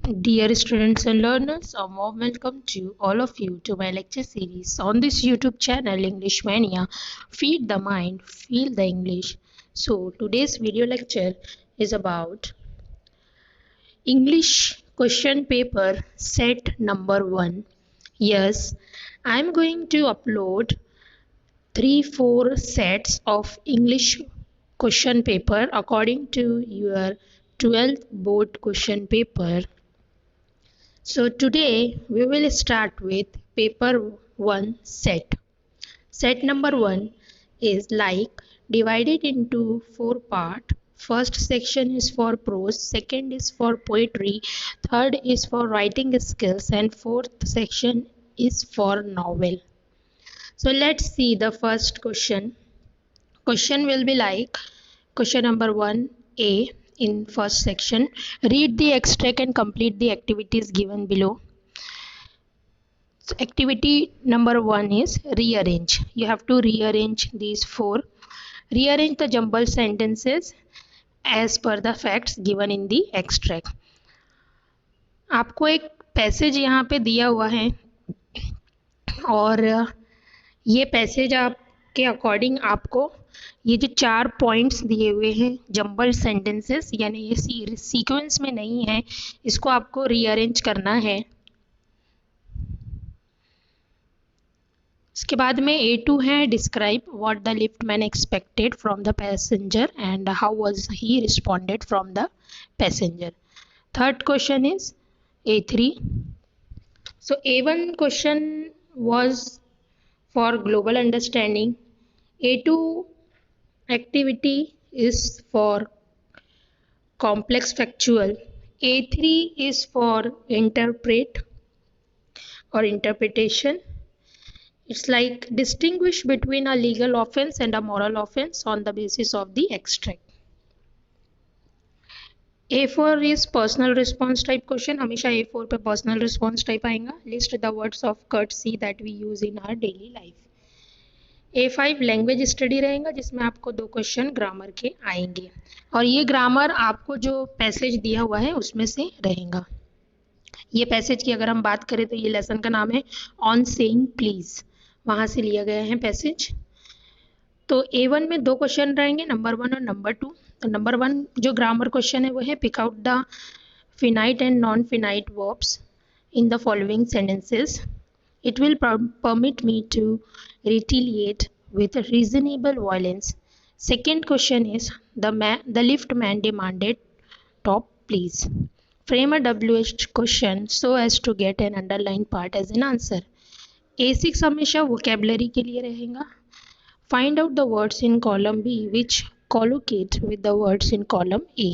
Dear students and learners, a warm welcome to all of you to my lecture series on this YouTube channel English Mania. Feed the mind, feel the English. So today's video lecture is about English question paper set number 1. Yes, I am going to upload 3-4 sets of English question paper according to your 12th board question paper. So today we will start with paper 1 set. Set number 1 is like divided into 4 parts. First section is for prose, second is for poetry, third is for writing skills, and fourth section is for novel. So let's see the first question. Question will be like question number 1A in first section. Read the extract and complete the activities given below. So activity number 1 is rearrange. You have to rearrange these 4. Rearrange the jumbled sentences as per the facts given in the extract. आपको एक passage यहाँ पे दिया हुआ है और ये passage आपके अकॉर्डिंग आपको ये जो 4 पॉइंट्स दिए हुए हैं जम्बल सेंटेंसेस यानी ये सीक्वेंस में नहीं है, इसको आपको रीअरेंज करना है. इसके बाद में A2 है describe what the liftman expected from the passenger and how was he responded from the passenger. Third question is A3. So A1 question was for global understanding. A2 activity is for complex factual. A3 is for interpret or interpretation. It's like distinguish between a legal offense and a moral offense on the basis of the extract. A4 is personal response type question. हमेशा A4 पे personal response type आएगा. List the words of courtesy that we use in our daily life. A5 language study रहेगा जिसमें आपको 2 question grammar के आएंगे और ये ग्रामर आपको जो पैसेज दिया हुआ है उसमें से रहेगा. ये पैसेज की अगर हम बात करें तो ये लेसन का नाम है ऑन सेइंग प्लीज, वहाँ से लिया गया है पैसेज. तो A1 में 2 क्वेश्चन रहेंगे, नंबर 1 और नंबर 2. तो नंबर 1 जो ग्रामर क्वेश्चन है वो है pick out the finite and non finite verbs in the following sentences. It will permit me to retaliate with reasonable violence. Second question is the lift man demanded top please. Frame a WH question so as to get an underlined part as an answer. A6 हमेशा vocabulary के लिए रहेगा. Find out the words in column B which collocate with the words in column A.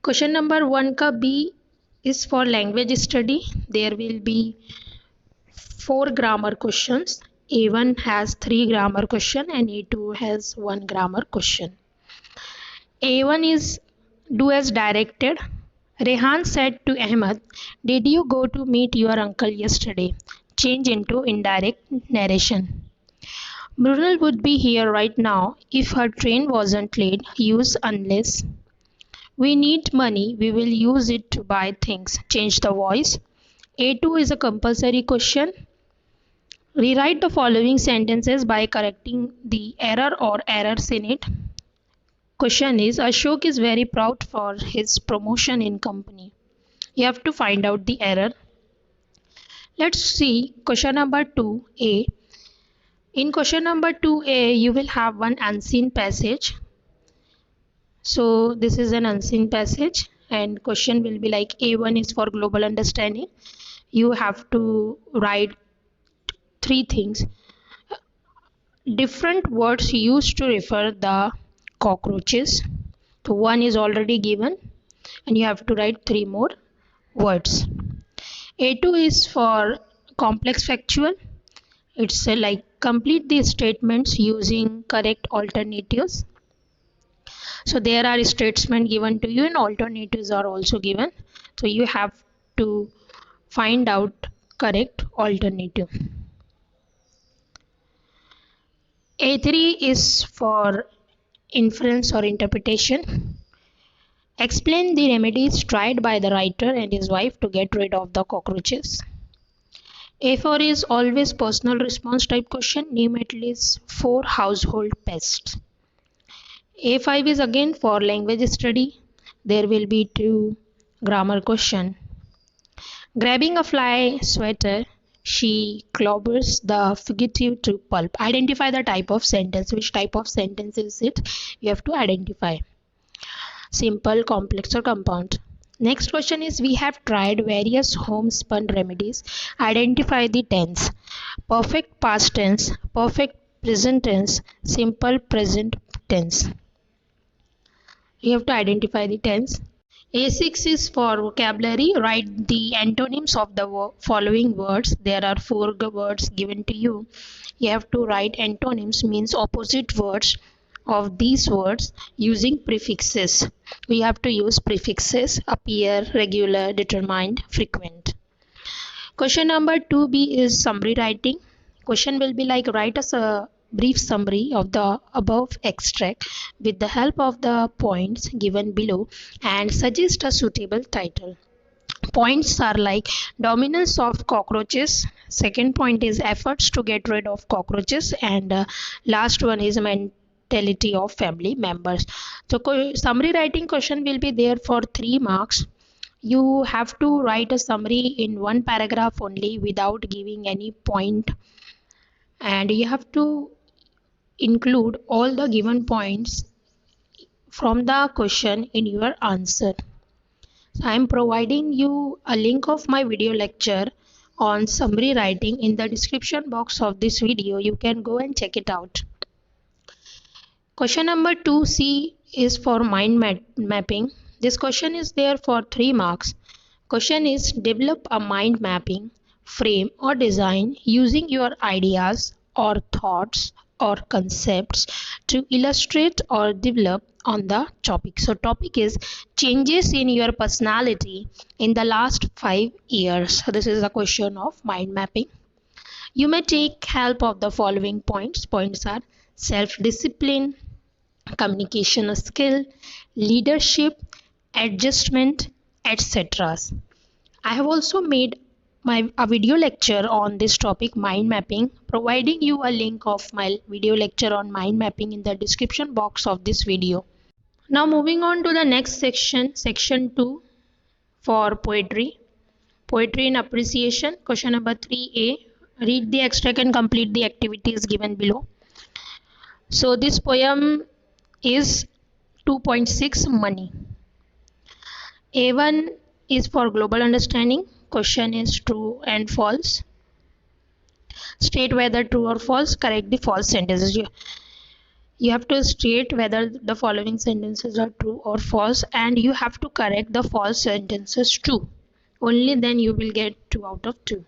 Question number 1 का B is for language study. There will be 4 grammar questions. A1 has 3 grammar question and A2 has 1 grammar question. A1 is do as directed. Rehan said to Ahmed, did you go to meet your uncle yesterday? Change into indirect narration. Mrunal would be here right now if her train wasn't late. Use unless. We need money, we will use it to buy things. Change the voice. A2 is a compulsory question. Rewrite the following sentences by correcting the error or errors in it. Question is Ashok is very proud for his promotion in company. You have to find out the error. Let's see question number 2A. In question number 2A, you will have one unseen passage. So this is an unseen passage and question will be like A1 is for global understanding. You have to write 3 things. Different words used to refer the cockroaches. So 1 is already given and you have to write 3 more words. A2 is for complex factual. It's like complete the statements using correct alternatives. So there are statements given to you and alternatives are also given. So you have to find out correct alternative. A3 is for inference or interpretation. Explain the remedies tried by the writer and his wife to get rid of the cockroaches. A4 is always personal response type question. Name at least 4 household pests. A5 is again for language study. There will be 2 grammar question. Grabbing a fly sweater, she clobbers the fugitive to pulp. Identify the type of sentence. Which type of sentence is it? You have to identify. Simple, complex, or compound. Next question is, we have tried various homespun remedies. Identify the tense. Perfect past tense, perfect present tense, simple present tense. You have to identify the tense. A6 is for vocabulary. Write the antonyms of the following words. There are 4 words given to you. You have to write antonyms, means opposite words of these words using prefixes. We have to use prefixes: appear, regular, determined, frequent. Question number 2b is summary writing. Question will be like, write a brief summary of the above extract with the help of the points given below and suggest a suitable title. Points are like dominance of cockroaches. Second point is efforts to get rid of cockroaches, and last one is mentality of family members. So summary writing question will be there for 3 marks. You have to write a summary in 1 paragraph only without giving any point, and you have to include all the given points from the question in your answer. So I am providing you a link of my video lecture on summary writing in the description box of this video. You can go and check it out. Question number 2c is for mind mapping. This question is there for 3 marks. Question is, develop a mind mapping frame or design using your ideas or thoughts or concepts to illustrate or develop on the topic. So topic is changes in your personality in the last 5 years. So this is a question of mind mapping. You may take help of the following points. Points are self-discipline, communication skill, leadership, adjustment, etc. I have also made a video lecture on this topic, mind mapping, providing you a link of my video lecture on mind mapping in the description box of this video. Now moving on to the next section, section 2 for poetry. Poetry in appreciation. Question number 3a. Read the extract and complete the activities given below. So this poem is 2.6 money. A1 is for global understanding. Question is true and false. State whether true or false. Correct the false sentences. You have to state whether the following sentences are true or false, and you have to correct the false sentences too. Only then you will get 2 out of 2.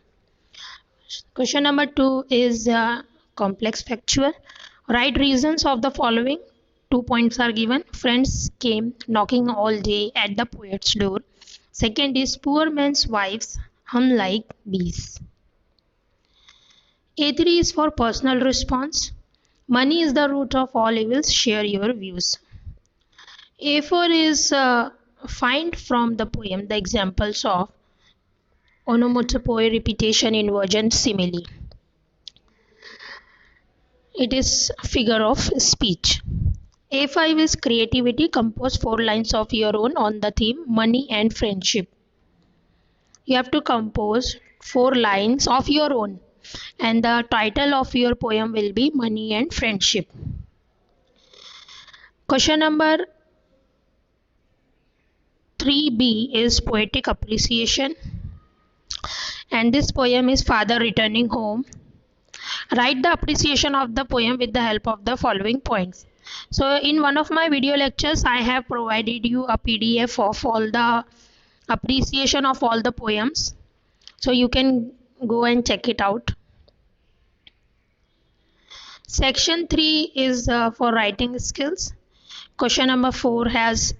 Question number 2 is complex factual. Write reasons of the following. 2 points are given. Friends came knocking all day at the poet's door. Second is poor man's wives hum like bees. A3 is for personal response. Money is the root of all evils. Share your views. A4 is find from the poem the examples of onomatopoeia, repetition, inversion, simile. It is figure of speech. A5 is creativity. Compose 4 lines of your own on the theme money and friendship. You have to compose 4 lines of your own, and the title of your poem will be money and friendship. Question number 3b is poetic appreciation, and this poem is father returning home. Write the appreciation of the poem with the help of the following points. So in one of my video lectures, I have provided you a PDF of all the appreciation of all the poems. So you can go and check it out. Section 3 is for writing skills. Question number 4 has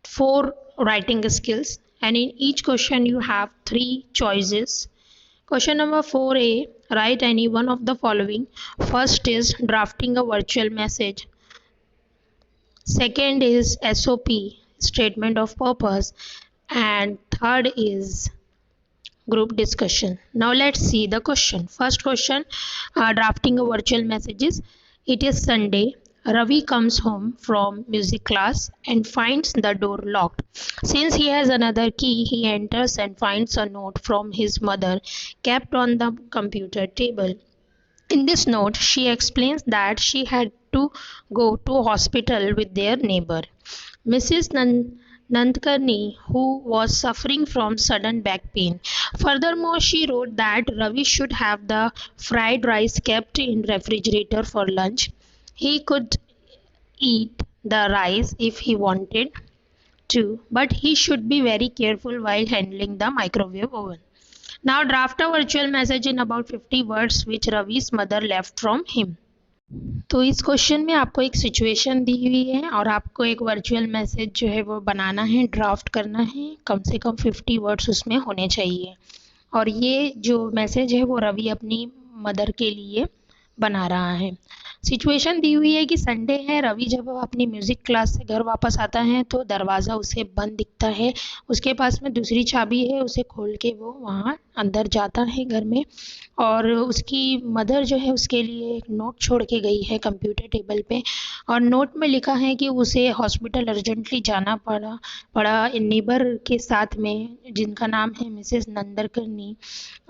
4 writing skills, and in each question you have 3 choices. Question number 4a, write any one of the following. First is drafting a virtual message. Second is SOP, statement of purpose, and third is group discussion. Now let's see the question. First question, drafting a virtual messages. It is Sunday. Ravi comes home from music class and finds the door locked. Since he has another key, he enters and finds a note from his mother kept on the computer table. In this note, she explains that she had to go to hospital with their neighbor, Mrs. Nandkarni, who was suffering from sudden back pain. Furthermore, she wrote that Ravi should have the fried rice kept in refrigerator for lunch. He could eat the rice if he wanted to, but he should be very careful while handling the microwave oven. Now draft a virtual message in about 50 words which Ravi's mother left from him. तो इस question में आपको एक situation दी हुई है और आपको एक वर्चुअल मैसेज जो है वो बनाना है, ड्राफ्ट करना है, कम से कम 50 वर्ड्स उसमें होने चाहिए। और ये जो मैसेज है वो रवि अपनी मदर के लिए बना रहा है। सिचुएशन दी हुई है कि संडे है, रवि जब अपनी म्यूज़िक क्लास से घर वापस आता है तो दरवाज़ा उसे बंद दिखता है। उसके पास में दूसरी चाबी है, उसे खोल के वो वहाँ अंदर जाता है घर में और उसकी मदर जो है उसके लिए एक नोट छोड़ के गई है कंप्यूटर टेबल पे और नोट में लिखा है कि उसे हॉस्पिटल अर्जेंटली जाना पड़ा नेबर के साथ में जिनका नाम है मिसेस नंदरकर्नी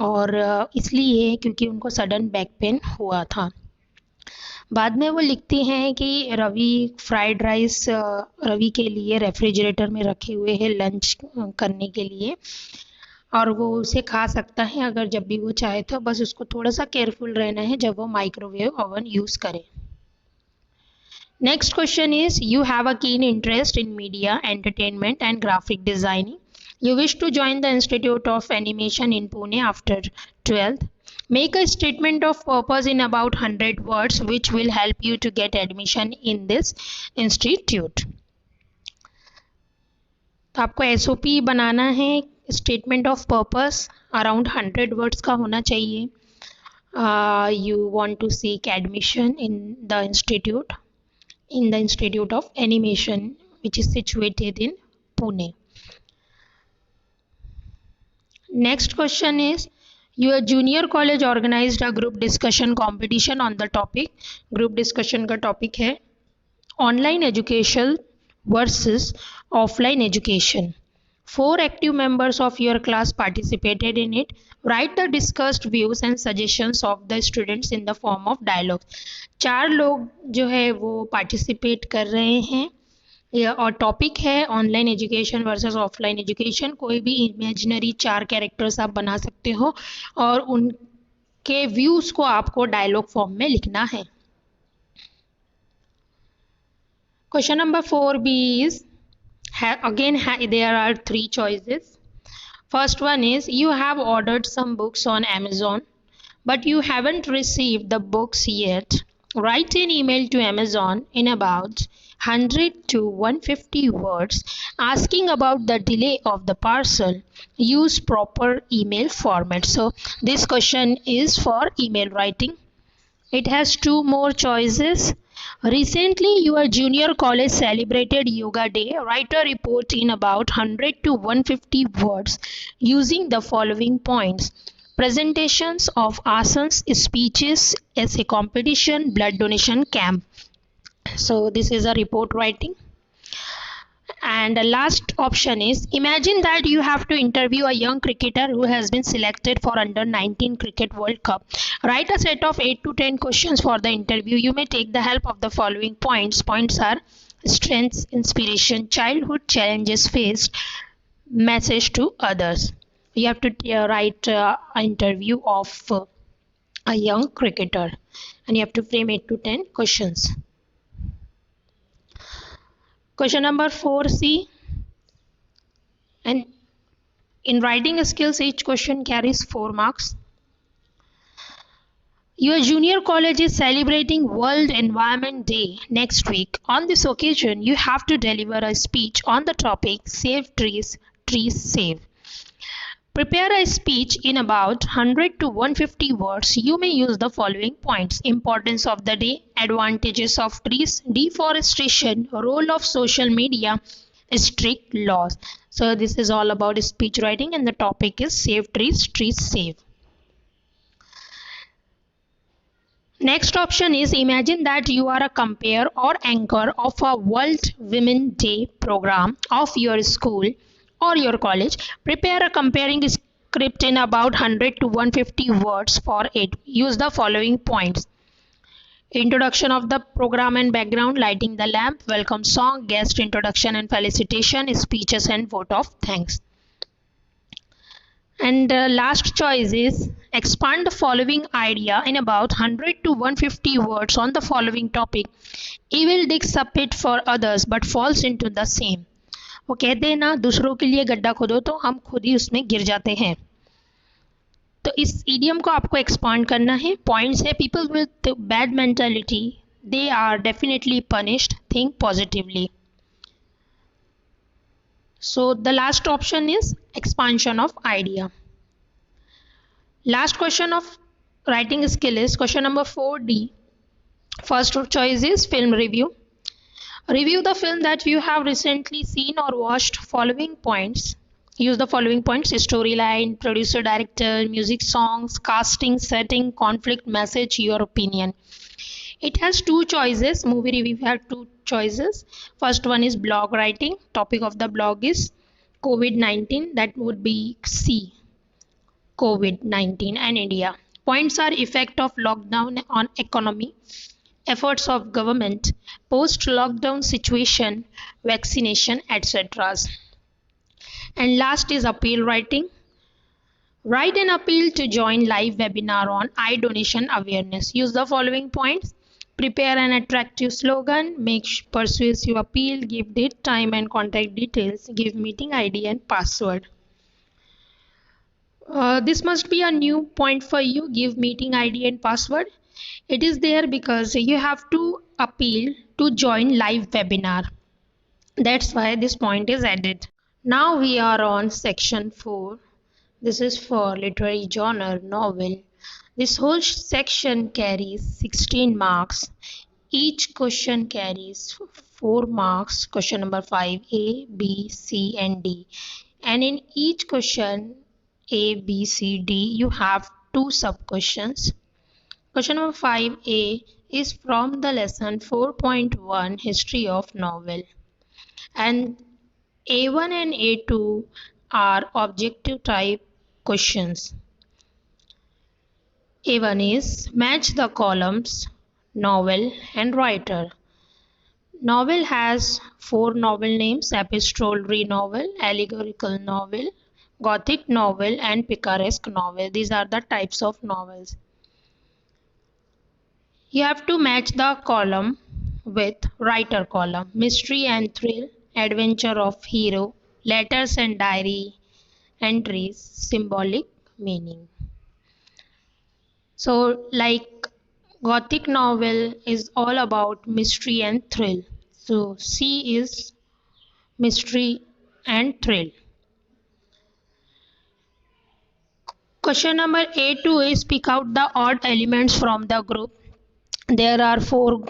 और इसलिए क्योंकि उनको सडन बैक पेन हुआ था। बाद में वो लिखती हैं कि रवि फ्राइड राइस रवि के लिए रेफ्रिजरेटर में रखे हुए हैं लंच करने के लिए और वो उसे खा सकता है अगर जब भी वो चाहे तो, बस उसको थोड़ा सा केयरफुल रहना है जब वो माइक्रोवेव ओवन यूज़ करे। Next question is you have a keen interest in media entertainment and graphic designing. You wish to join the Institute of Animation in Pune after 12th. Make a statement of purpose in about 100 words which will help you to get admission in this institute. तो आपको SOP बनाना है, statement of purpose around 100 words का होना चाहिए. You want to seek admission in the Institute of Animation which is situated in Pune. Next question is your junior college organized a group discussion competition on the topic. Group discussion का topic है online education versus offline education. 4 active members of your class participated in it. Write the discussed views and suggestions of the students in the form of dialogue. 4 लोग जो है वो participate कर रहे हैं और टॉपिक है online education versus offline education. कोई भी इमेजिनरी 4 कैरेक्टर्स आप बना सकते हो और उनके व्यूज़ को आपको डायलॉग फॉर्म में लिखना है. Question number 4B is again there are 3 choices. First one is you have ordered some books on Amazon but you haven't received the books yet. Write an email to Amazon in about 100 to 150 words asking about the delay of the parcel. Use proper email format. So this question is for email writing. It has 2 more choices. Recently your junior college celebrated yoga day. Write a report in about 100 to 150 words using the following points. Presentations of asanas, speeches, essay competition, blood donation camp. So this is a report writing. And the last option is imagine that you have to interview a young cricketer who has been selected for under-19 cricket world cup. Write a set of 8 to 10 questions for the interview. You may take the help of the following points. Points are strengths, inspiration, childhood challenges faced, message to others. You have to write an interview of a young cricketer and you have to frame 8 to 10 questions. Question number 4C. And in writing skills, each question carries 4 marks. Your junior college is celebrating World Environment Day next week. On this occasion, you have to deliver a speech on the topic Save Trees, Trees Save. Prepare a speech in about 100 to 150 words. You may use the following points: importance of the day, advantages of trees, deforestation, role of social media, strict laws. So this is all about speech writing, and the topic is save trees, trees save. Next option is imagine that you are a compare or anchor of a World Women Day program of your school or your college. Prepare a comparing script in about 100 to 150 words for it. Use the following points: introduction of the program and background, lighting the lamp, welcome song, guest introduction and felicitation, speeches and vote of thanks. And last choice is expand the following idea in about 100 to 150 words on the following topic. Evil digs a pit for others but falls into the same. वो कहते हैं ना, दूसरों के लिए गड्ढा खोदो तो हम खुद ही उसमें गिर जाते हैं. तो इस इडियम को आपको एक्सपांड करना है. पॉइंट्स है: people with bad mentality, they are definitely punished, think positively. So the last option is expansion of idea. Last question of writing skill is question number 4D. First choice is film review. Review the film that you have recently seen or watched. Following points. Use the following points: storyline, producer, director, music, songs, casting, setting, conflict, message, your opinion. It has two choices. Movie review have two choices. First one is blog writing. Topic of the blog is COVID-19. That would be C. COVID-19 and India. Points are effect of lockdown on economy, efforts of government, post-lockdown situation, vaccination, etc. And last is appeal writing. Write an appeal to join live webinar on eye donation awareness. Use the following points: prepare an attractive slogan, make persuasive appeal, give date, time and contact details, give meeting ID and password. This must be a new point for you, give meeting ID and password. It is there because you have to appeal to join live webinar. That's why this point is added. Now we are on section 4. This is for literary genre, novel. This whole section carries 16 marks. Each question carries 4 marks. Question number 5, A, B, C and D. And in each question A, B, C, D, you have 2 sub-questions. Question number 5A is from the lesson 4.1 History of Novel. And A1 and A2 are objective type questions. A1 is match the columns, novel and writer. Novel has 4 novel names: epistolary novel, allegorical novel, gothic novel and picaresque novel. These are the types of novels. You have to match the column with writer column: mystery and thrill, adventure of hero, letters and diary entries, symbolic meaning. So like gothic novel is all about mystery and thrill. So C is mystery and thrill. Question number A2 is pick out the odd elements from the group. There are 4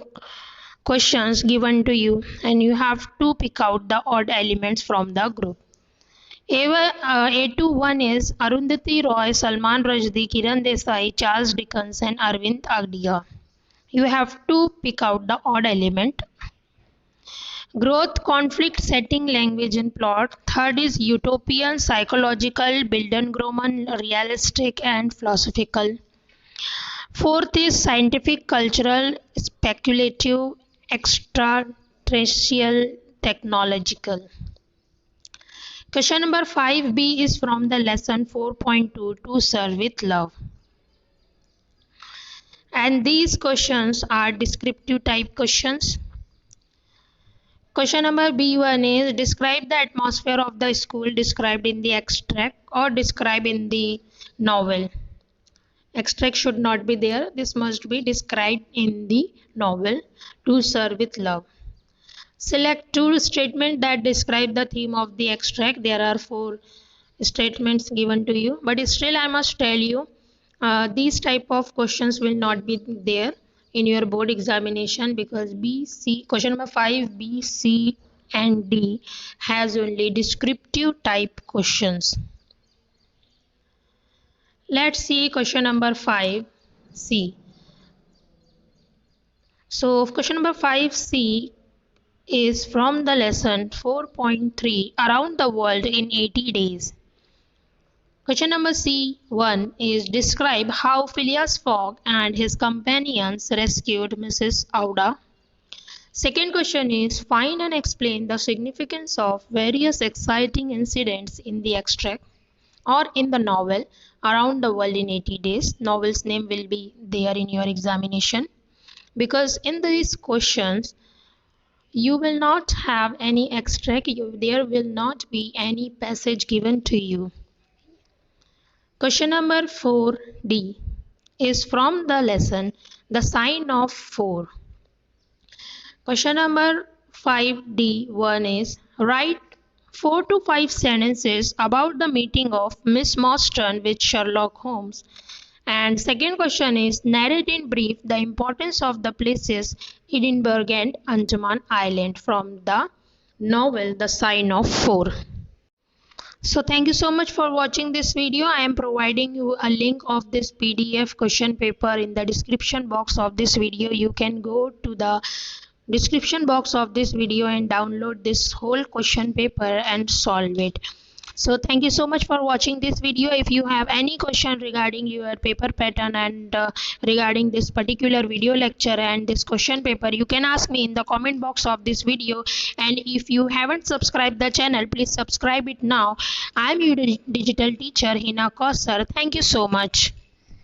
questions given to you and you have to pick out the odd elements from the group. A21 is Arundhati Roy, Salman Rushdie, Kiran Desai, Charles Dickens and Arvind Agdia. You have to pick out the odd element. Growth, conflict, setting, language and plot. Third is utopian, psychological, Bildungsroman, realistic and philosophical. Fourth is scientific, cultural, speculative, extraterrestrial, technological. Question number 5B is from the lesson 4.2 To Serve with Love. And these questions are descriptive type questions. Question number B1 is describe the atmosphere of the school described in the extract or described in the novel. Extract should not be there. This must be described in the novel. To Serve with Love. Select 2 statements that describe the theme of the extract. There are 4 statements given to you, but still I must tell you, these type of questions will not be there in your board examination, because B, C, question number 5, B, C and D has only descriptive type questions. Let's see question number 5, C. So question number 5C is from the lesson 4.3, Around the World in 80 Days. Question number C1 is describe how Phileas Fogg and his companions rescued Mrs. Aouda. Second question is find and explain the significance of various exciting incidents in the extract or in the novel Around the World in 80 Days. Novel's name will be there in your examination, because in these questions you will not have any extract, there will not be any passage given to you. Question number 4D is from the lesson The Sign of Four. Question number 5D1 is write 4 to 5 sentences about the meeting of Miss Austen with Sherlock Holmes. And second question is narrate in brief the importance of the places Edinburgh and Andaman Island from the novel The Sign of Four. So thank you so much for watching this video. I am providing you a link of this PDF question paper in the description box of this video. You can go to the description box of this video and download this whole question paper and solve it. So thank you so much for watching this video. If you have any question regarding your paper pattern and regarding this particular video lecture and this question paper, you can ask me in the comment box of this video. And if you haven't subscribed the channel, please subscribe it now. I am your digital teacher Hina Kausar. Thank you so much.